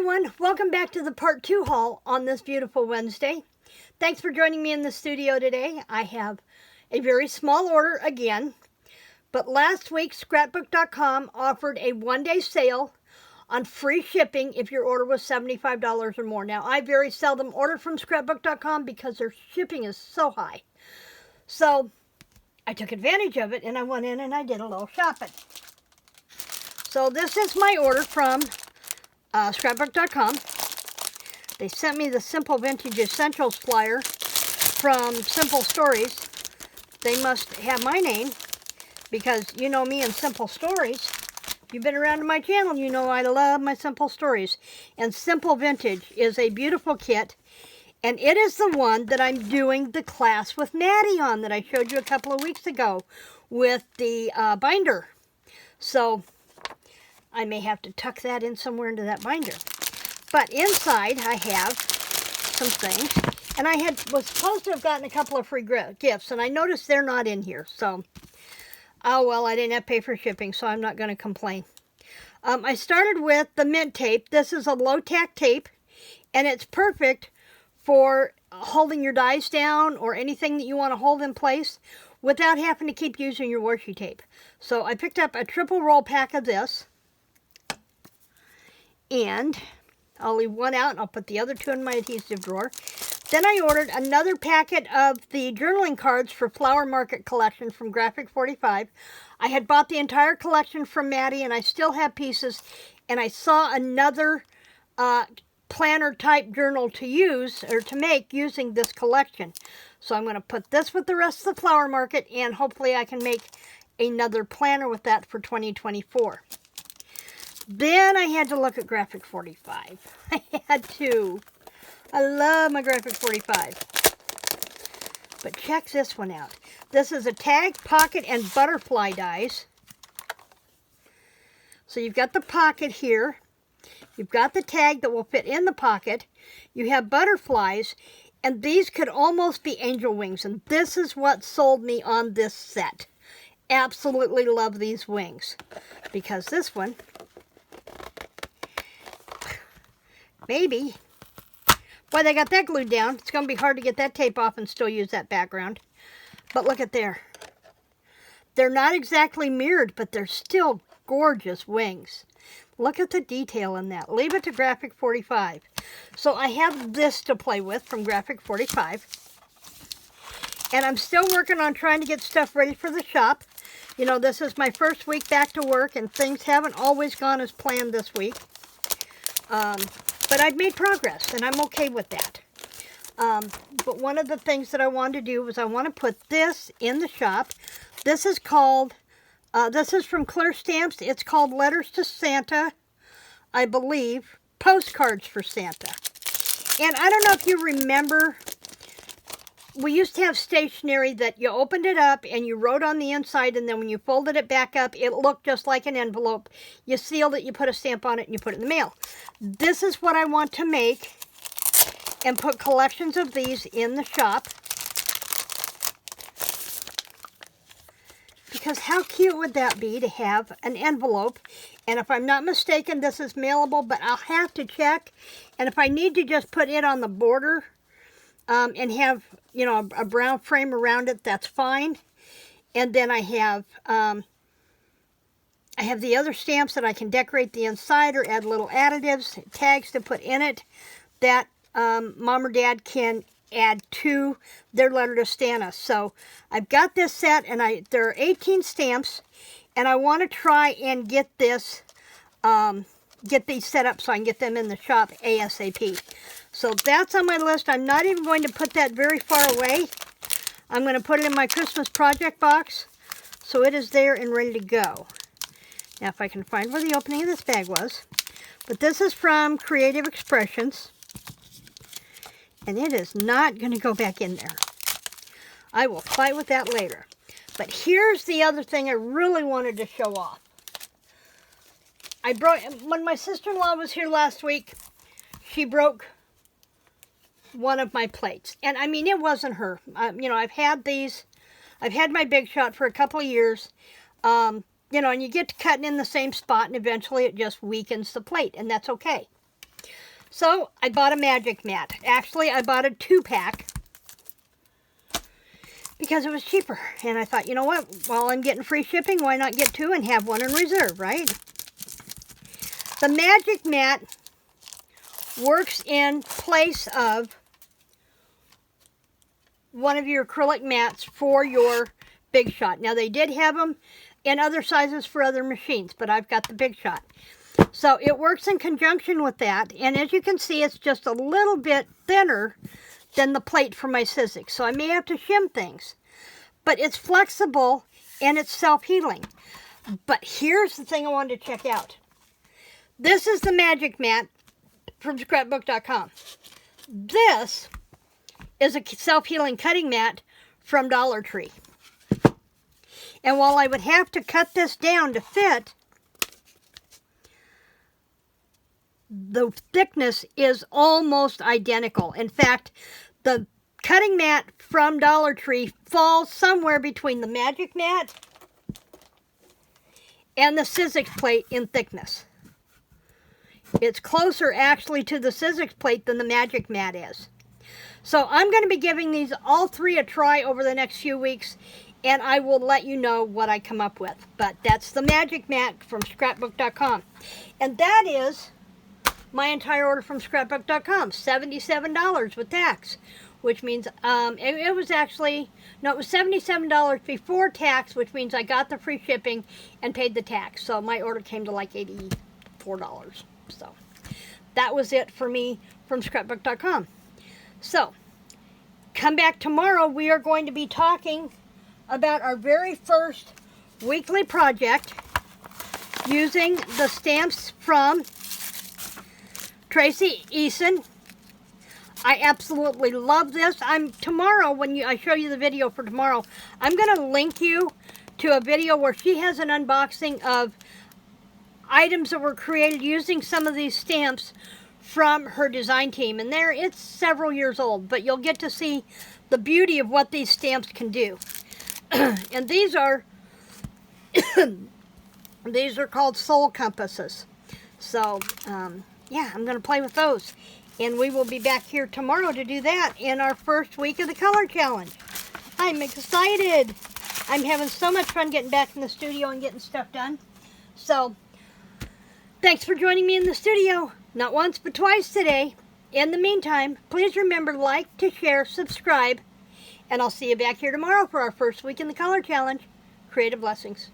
everyone, welcome back to the part 2 haul on this beautiful Wednesday. Thanks for joining me in the studio today. I have a very small order again, but last week scrapbook.com offered a one-day sale on free shipping if your order was $75 or more. Now, I very seldom order from scrapbook.com because their shipping is so high. So, I took advantage of it and I went in and I did a little shopping. So, this is my order from scrapbook.com. They sent me the Simple Vintage Essentials flyer from Simple Stories. They must have my name because you know me and Simple Stories. If you've been around to my channel, you know I love my Simple Stories. And Simple Vintage is a beautiful kit. And it is the one that I'm doing the class with Maddie on that I showed you a couple of weeks ago with the binder. So I may have to tuck that in somewhere into that binder. But inside I have some things. And I was supposed to have gotten a couple of free gifts. And I noticed they're not in here. So, oh well, I didn't have to pay for shipping. So I'm not going to complain. I started with the mint tape. This is a low-tack tape. And it's perfect for holding your dies down or anything that you want to hold in place without having to keep using your washi tape. So I picked up a triple roll pack of this. And I'll leave one out and I'll put the other two in my adhesive drawer. Then I ordered another packet of the journaling cards for Flower Market collection from Graphic 45. I had bought the entire collection from Maddie and I still have pieces. And I saw another planner type journal to use or to make using this collection. So I'm going to put this with the rest of the Flower Market and hopefully I can make another planner with that for 2024. Then I had to look at Graphic 45. I had to. I love my Graphic 45. But check this one out. This is a tag, pocket, and butterfly dies. So you've got the pocket here. You've got the tag that will fit in the pocket. You have butterflies. And these could almost be angel wings. And this is what sold me on this set. Absolutely love these wings. Because this one, maybe. Boy, they got that glued down. It's going to be hard to get that tape off and still use that background. But look at there. They're not exactly mirrored, but they're still gorgeous wings. Look at the detail in that. Leave it to Graphic 45. So I have this to play with from Graphic 45. And I'm still working on trying to get stuff ready for the shop. You know, this is my first week back to work, and things haven't always gone as planned this week. But I've made progress, and I'm okay with that. But one of the things that I wanted to do was I want to put this in the shop. This is called, this is from Clear Stamps. It's called Letters to Santa, I believe. Postcards for Santa. And I don't know if you remember, we used to have stationery that you opened it up and you wrote on the inside, and then when you folded it back up, it looked just like an envelope. You sealed it, you put a stamp on it, and you put it in the mail. This is what I want to make and put collections of these in the shop. Because how cute would that be to have an envelope? And if I'm not mistaken, this is mailable, but I'll have to check. And if I need to just put it on the border and have, you know, a brown frame around it, that's fine. And then I have the other stamps that I can decorate the inside or add little additives, tags to put in it that Mom or Dad can add to their letter to Santa. So I've got this set, and there are 18 stamps, and I want to try and get this, get these set up so I can get them in the shop ASAP. So that's on my list. I'm not even going to put that very far away. I'm going to put it in my Christmas project box, so it is there and ready to go. Now, if I can find where the opening of this bag was. But this is from Creative Expressions. And it is not going to go back in there. I will fight with that later. But here's the other thing I really wanted to show off. When my sister-in-law was here last week, she broke one of my plates. And I mean, it wasn't her. You know, I've had my Big Shot for a couple of years. You know, and you get to cutting in the same spot, and eventually it just weakens the plate, and that's okay. So I bought a magic mat. Actually, I bought a 2-pack because it was cheaper. And I thought, you know what? While I'm getting free shipping, why not get 2 and have 1 in reserve, right? The magic mat works in place of one of your acrylic mats for your Big Shot. Now, they did have them in other sizes for other machines, but I've got the Big Shot. So it works in conjunction with that, and as you can see, it's just a little bit thinner than the plate for my Sizzix. So I may have to shim things, but it's flexible and it's self-healing. But here's the thing I wanted to check out. This is the magic mat from scrapbook.com. This is a self-healing cutting mat from Dollar Tree. And while I would have to cut this down to fit, the thickness is almost identical. In fact, the cutting mat from Dollar Tree falls somewhere between the magic mat and the Sizzix plate in thickness. It's closer actually to the Sizzix plate than the magic mat is. So I'm going to be giving these all 3 a try over the next few weeks, and I will let you know what I come up with. But that's the magic mat from scrapbook.com. And that is my entire order from scrapbook.com, $77 with tax, which means it was actually, no, it was $77 before tax, which means I got the free shipping and paid the tax. So my order came to like $84. So that was it for me from scrapbook.com. So come back tomorrow. We are going to be talking about our very first weekly project using the stamps from Tracy Eason. I absolutely love this. Tomorrow when I show you the video for tomorrow, I'm going to link you to a video where she has an unboxing of items that were created using some of these stamps from her design team. And it's several years old, but you'll get to see the beauty of what these stamps can do. And these are called soul compasses. So yeah, I'm going to play with those. And we will be back here tomorrow to do that in our first week of the color challenge. I'm excited. I'm having so much fun getting back in the studio and getting stuff done. So thanks for joining me in the studio. Not once, but twice today. In the meantime, please remember to like, to share, subscribe, and I'll see you back here tomorrow for our first week in the color challenge. Creative blessings.